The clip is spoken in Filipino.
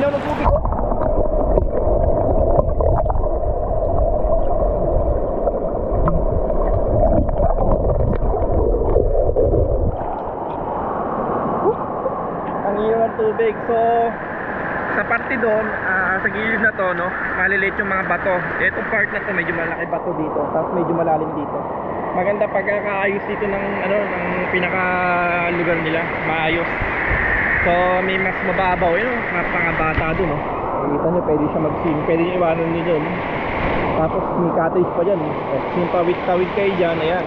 Linaw ng tubig. Ang ilaw ng tubig. So sa parte doon, sa gilid na to, no, maliliit yung mga bato. Itong part na to, medyo malaki bato dito, tapos medyo malalim dito. Maganda pagkakaayos dito ng ng pinaka lugar nila, maayos. So may mas mababaw yun, mga pangabata doon, no. Nakita nyo, pwede siya mag-swim, pwede nyo iwanan nyo doon. Tapos may cottage pa dyan, yung pawid-tawid kayo dyan, ayan.